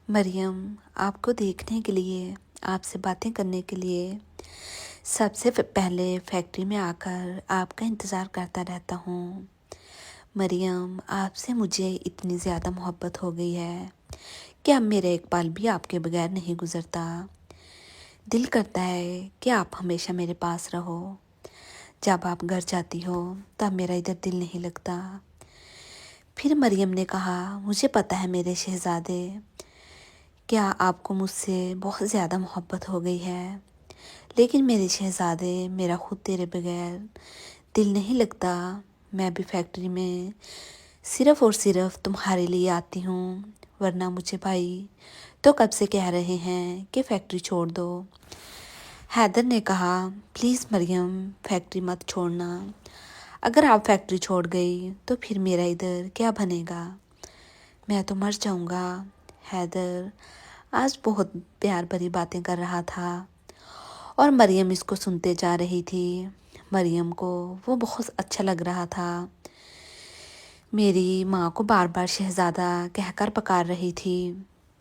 مریم، آپ کو دیکھنے کے لیے، آپ سے باتیں کرنے کے لیے سب سے پہلے فیکٹری میں آ کر آپ کا انتظار کرتا رہتا ہوں۔ مریم، آپ سے مجھے اتنی زیادہ محبت ہو گئی ہے کہ اب میرا ایک پل بھی آپ کے بغیر نہیں گزرتا۔ دل کرتا ہے کہ آپ ہمیشہ میرے پاس رہو۔ جب آپ گھر جاتی ہو تب میرا ادھر دل نہیں لگتا۔ پھر مریم نے کہا، مجھے پتہ ہے میرے شہزادے، کیا آپ کو مجھ سے بہت زیادہ محبت ہو گئی ہے، لیکن میرے شہزادے، میرا خود تیرے بغیر دل نہیں لگتا۔ میں بھی فیکٹری میں صرف اور صرف تمہارے لیے آتی ہوں، ورنہ مجھے بھائی تو کب سے کہہ رہے ہیں کہ فیکٹری چھوڑ دو۔ حیدر نے کہا، پلیز مریم، فیکٹری مت چھوڑنا۔ اگر آپ فیکٹری چھوڑ گئی تو پھر میرا ادھر کیا بنے گا؟ میں تو مر جاؤں گا۔ حیدر آج بہت پیار بھری باتیں کر رہا تھا اور مریم اس کو سنتے جا رہی تھی۔ مریم کو وہ بہت اچھا لگ رہا تھا۔ میری ماں کو بار بار شہزادہ کہہ کر پکار رہی تھی،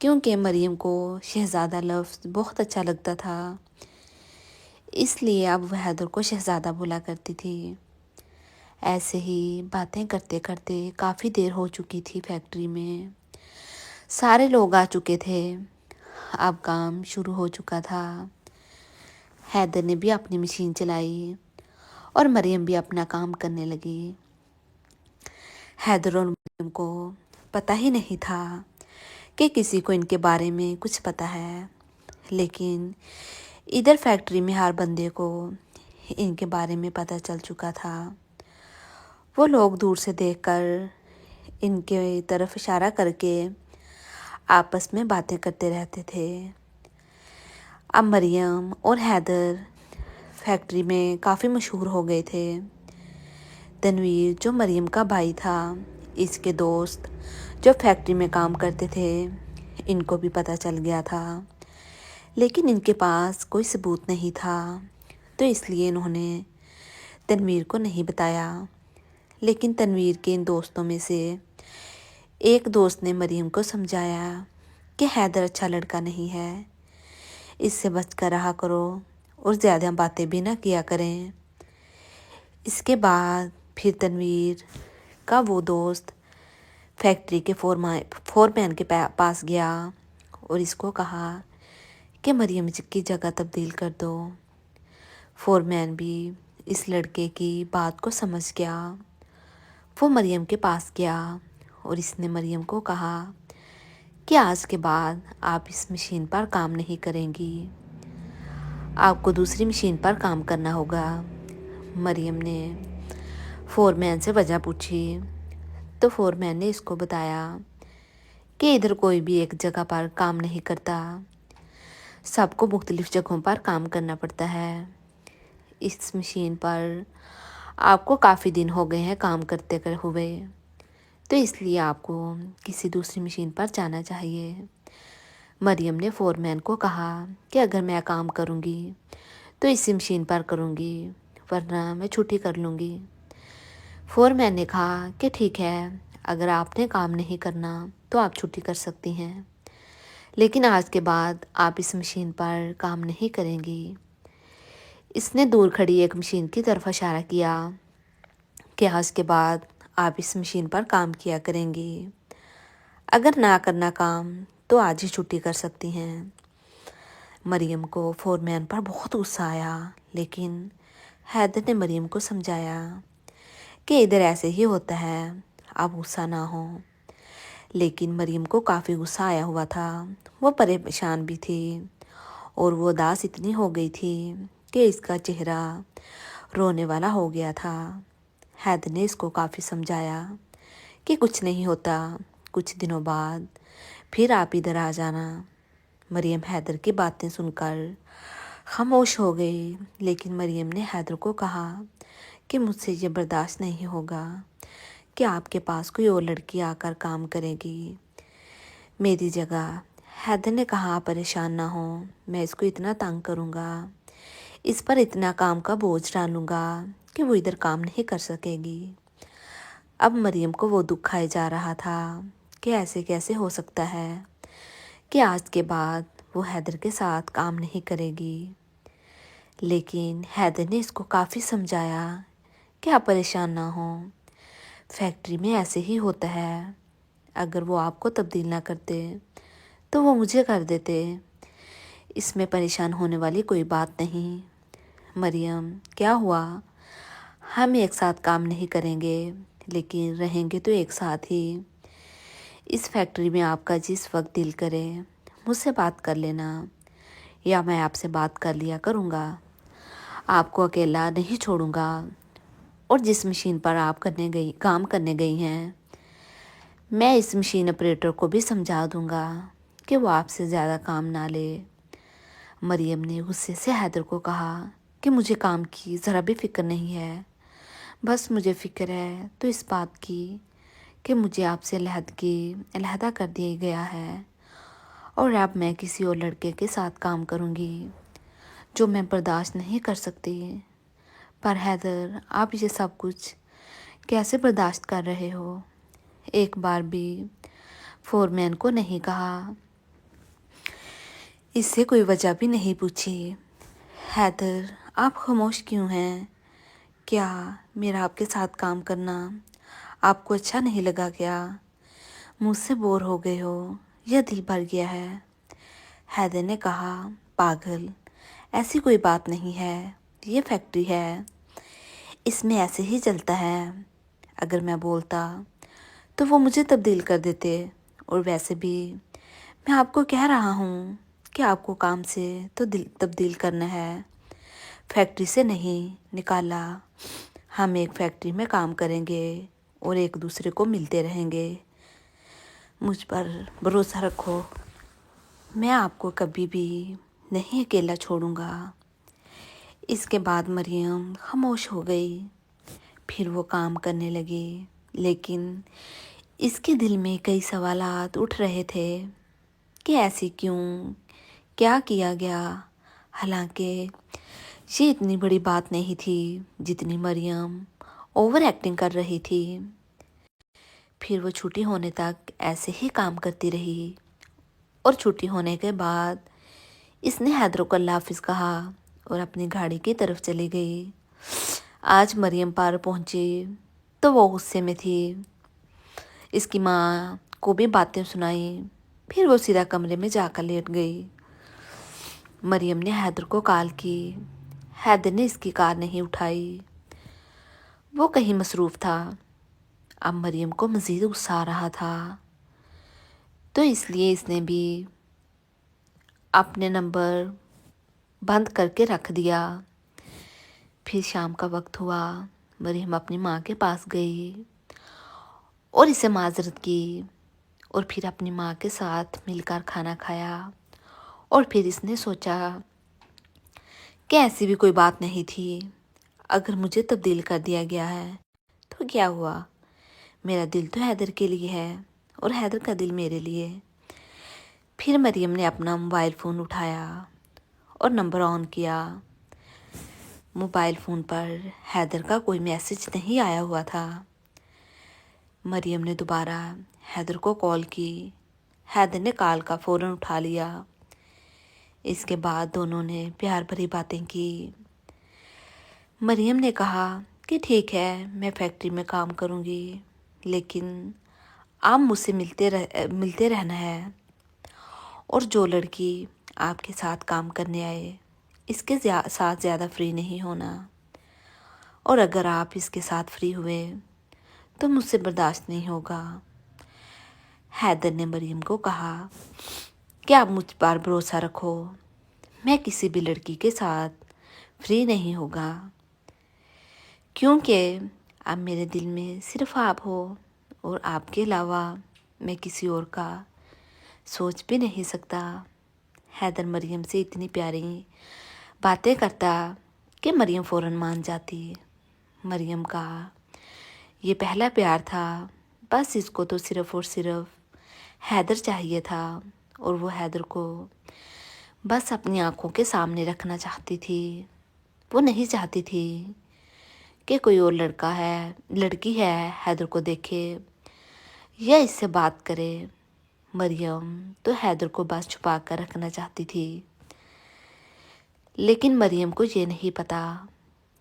کیونکہ مریم کو شہزادہ لفظ بہت اچھا لگتا تھا، اس لیے اب وہ حیدر کو شہزادہ بولا کرتی تھی۔ ایسے ہی باتیں کرتے کرتے کافی دیر ہو چکی تھی فیکٹری میں۔ سارے لوگ آ چکے تھے، اب کام شروع ہو چکا تھا۔ حیدر نے بھی اپنی مشین چلائی اور مریم بھی اپنا کام کرنے لگی۔ حیدر اور مریم کو پتہ ہی نہیں تھا کہ کسی کو ان کے بارے میں کچھ پتہ ہے، لیکن ادھر فیکٹری میں ہر بندے کو ان کے بارے میں پتہ چل چکا تھا۔ وہ لوگ دور سے دیکھ کر ان کے طرف اشارہ کر کے آپس میں باتیں کرتے رہتے تھے۔ اب مریم اور حیدر فیکٹری میں کافی مشہور ہو گئے تھے۔ تنویر جو مریم کا بھائی تھا، اس کے دوست جو فیکٹری میں کام کرتے تھے، ان کو بھی پتہ چل گیا تھا، لیکن ان کے پاس کوئی ثبوت نہیں تھا، تو اس لیے انہوں نے تنویر کو نہیں بتایا۔ لیکن تنویر کے ان دوستوں میں سے ایک دوست نے مریم کو سمجھایا کہ حیدر اچھا لڑکا نہیں ہے، اس سے بچ کر رہا کرو اور زیادہ باتیں بھی نہ کیا کریں۔ اس کے بعد پھر تنویر کا وہ دوست فیکٹری کے فورمین کے پاس گیا اور اس کو کہا کہ مریم کی جگہ تبدیل کر دو۔ فورمین بھی اس لڑکے کی بات کو سمجھ گیا۔ وہ مریم کے پاس گیا اور اس نے مریم کو کہا کہ آج کے بعد آپ اس مشین پر کام نہیں کریں گی، آپ کو دوسری مشین پر کام کرنا ہوگا۔ مریم نے فورمین سے وجہ پوچھی تو فورمین نے اس کو بتایا کہ ادھر کوئی بھی ایک جگہ پر کام نہیں کرتا، سب کو مختلف جگہوں پر کام کرنا پڑتا ہے۔ اس مشین پر آپ کو کافی دن ہو گئے ہیں کام کرتے ہوئے، تو اس لیے آپ کو کسی دوسری مشین پر جانا چاہیے۔ مریم نے فورمین کو کہا کہ اگر میں کام کروں گی تو اسی مشین پر کروں گی، ورنہ میں چھٹی کر لوں گی۔ فورمین نے کہا کہ ٹھیک ہے، اگر آپ نے کام نہیں کرنا تو آپ چھٹی کر سکتی ہیں، لیکن آج کے بعد آپ اس مشین پر کام نہیں کریں گی۔ اس نے دور کھڑی ایک مشین کی طرف اشارہ کیا کہ آج کے بعد آپ اس مشین پر کام کیا کریں گی، اگر نہ کرنا کام تو آج ہی چھٹی کر سکتی ہیں۔ مریم کو فورمین پر بہت غصہ آیا، لیکن حیدر نے مریم کو سمجھایا کہ ادھر ایسے ہی ہوتا ہے، آپ غصہ نہ ہو۔ لیکن مریم کو کافی غصہ آیا ہوا تھا، وہ پریشان بھی تھی اور وہ اداس اتنی ہو گئی تھی کہ اس کا چہرہ رونے والا ہو گیا تھا۔ حیدر نے اس کو کافی سمجھایا کہ کچھ نہیں ہوتا، کچھ دنوں بعد پھر آپ ادھر آ جانا۔ مریم حیدر کی باتیں سن کر خاموش ہو گئی، لیکن مریم نے حیدر کو کہا کہ مجھ سے یہ برداشت نہیں ہوگا کہ آپ کے پاس کوئی اور لڑکی آ کر کام کرے گی میری جگہ۔ حیدر نے کہا، پریشان نہ ہو، میں اس کو اتنا تنگ کروں گا، اس پر اتنا کام کا بوجھ ڈالوں گا کہ وہ ادھر کام نہیں کر سکے گی۔ اب مریم کو وہ دکھ کھائے جا رہا تھا کہ ایسے کیسے ہو سکتا ہے کہ آج کے بعد وہ حیدر کے ساتھ کام نہیں کرے گی، لیکن حیدر نے اس کو کافی سمجھایا کہ آپ پریشان نہ ہوں، فیکٹری میں ایسے ہی ہوتا ہے، اگر وہ آپ کو تبدیل نہ کرتے تو وہ مجھے کر دیتے، اس میں پریشان ہونے والی کوئی بات نہیں۔ مریم، کیا ہوا؟ ہم ایک ساتھ کام نہیں کریں گے، لیکن رہیں گے تو ایک ساتھ ہی۔ اس فیکٹری میں آپ کا جس وقت دل کرے مجھ سے بات کر لینا، یا میں آپ سے بات کر لیا کروں گا، آپ کو اکیلا نہیں چھوڑوں گا، اور جس مشین پر آپ کام کرنے گئی ہیں، میں اس مشین آپریٹر کو بھی سمجھا دوں گا کہ وہ آپ سے زیادہ کام نہ لے۔ مریم نے غصے سے حیدر کو کہا کہ مجھے کام کی ذرا بھی فکر نہیں ہے، بس مجھے فکر ہے تو اس بات کی کہ مجھے آپ سے علیحدہ کر دیا گیا ہے، اور اب میں کسی اور لڑکے کے ساتھ کام کروں گی جو میں برداشت نہیں کر سکتی۔ پر حیدر، آپ یہ سب کچھ کیسے برداشت کر رہے ہو؟ ایک بار بھی فورمین کو نہیں کہا، اس سے کوئی وجہ بھی نہیں پوچھی۔ حیدر، آپ خاموش کیوں ہیں؟ کیا میرا آپ کے ساتھ کام کرنا آپ کو اچھا نہیں لگا کیا؟ مجھ سے بور ہو گئے ہو یا دل بھر گیا ہے؟ حیدر نے کہا، پاگل، ایسی کوئی بات نہیں ہے، یہ فیکٹری ہے، اس میں ایسے ہی چلتا ہے، اگر میں بولتا تو وہ مجھے تبدیل کر دیتے، اور ویسے بھی میں آپ کو کہہ رہا ہوں کہ آپ کو کام سے تو تبدیل کرنا ہے، فیکٹری سے نہیں نکالا۔ ہم ایک فیکٹری میں کام کریں گے اور ایک دوسرے کو ملتے رہیں گے، مجھ پر بھروسہ رکھو، میں آپ کو کبھی بھی نہیں اکیلا چھوڑوں گا۔ اس کے بعد مریم خاموش ہو گئی، پھر وہ کام کرنے لگی، لیکن اس کے دل میں کئی سوالات اٹھ رہے تھے کہ ایسی کیوں، کیا کیا گیا؟ حالانکہ یہ اتنی بڑی بات نہیں تھی جتنی مریم اوور ایکٹنگ کر رہی تھی۔ پھر وہ چھٹی ہونے تک ایسے ہی کام کرتی رہی، اور چھٹی ہونے کے بعد اس نے حیدر کو اللہ حافظ کہا اور اپنی گاڑی کی طرف چلی گئی۔ آج مریم پار پہنچی تو وہ غصے میں تھی، اس کی ماں کو بھی باتیں سنائی، پھر وہ سیدھا کمرے میں جا کر لیٹ گئی۔ مریم نے حیدر کو کال کی، حیدر نے اس کی کال نہیں اٹھائی، وہ کہیں مصروف تھا۔ اب مریم کو مزید غصہ آ رہا تھا، تو اس لیے اس نے بھی اپنے نمبر بند کر کے رکھ دیا۔ پھر شام کا وقت ہوا، مریم اپنی ماں کے پاس گئی اور اسے معذرت کی، اور پھر اپنی ماں کے ساتھ مل کر کھانا کھایا، اور پھر اس نے سوچا کہ ایسی بھی کوئی بات نہیں تھی، اگر مجھے تبدیل کر دیا گیا ہے تو کیا ہوا، میرا دل تو حیدر کے لیے ہے اور حیدر کا دل میرے لیے۔ پھر مریم نے اپنا موبائل فون اٹھایا اور نمبر آن کیا۔ موبائل فون پر حیدر کا کوئی میسج نہیں آیا ہوا تھا۔ مریم نے دوبارہ حیدر کو کال کی، حیدر نے کال کا فوراً اٹھا لیا۔ اس کے بعد دونوں نے پیار بھری باتیں کی۔ مریم نے کہا کہ ٹھیک ہے، میں فیکٹری میں کام کروں گی، لیکن آپ مجھ سے ملتے رہنا ہے، اور جو لڑکی آپ کے ساتھ کام کرنے آئے اس کے ساتھ زیادہ فری نہیں ہونا، اور اگر آپ اس کے ساتھ فری ہوئے تو مجھ سے برداشت نہیں ہوگا۔ حیدر نے مریم کو کہا کہ آپ مجھ پر بھروسہ رکھو، میں کسی بھی لڑکی کے ساتھ فری نہیں ہوگا، کیونکہ اب میرے دل میں صرف آپ ہو، اور آپ کے علاوہ میں کسی اور کا سوچ بھی نہیں سکتا۔ حیدر مریم سے اتنی پیاری باتیں کرتا کہ مریم فوراً مان جاتی۔ مریم کا یہ پہلا پیار تھا، بس اس کو تو صرف اور صرف حیدر چاہیے تھا، اور وہ حیدر کو بس اپنی آنکھوں کے سامنے رکھنا چاہتی تھی۔ وہ نہیں چاہتی تھی کہ کوئی اور لڑکی ہے حیدر کو دیکھے یا اس سے بات کرے۔ مریم تو حیدر کو بس چھپا کر رکھنا چاہتی تھی، لیکن مریم کو یہ نہیں پتا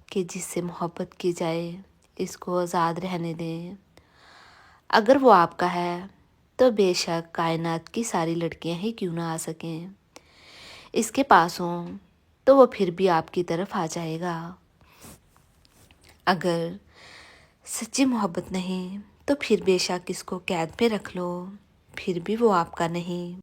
کہ جس سے محبت کی جائے اس کو آزاد رہنے دیں۔ اگر وہ آپ کا ہے تو بے شک کائنات کی ساری لڑکیاں ہی کیوں نہ آ سکیں، اس کے پاس ہوں تو وہ پھر بھی آپ کی طرف آ جائے گا۔ اگر سچی محبت نہیں تو پھر بے شک اس کو قید پہ رکھ لو، پھر بھی وہ آپ کا نہیں۔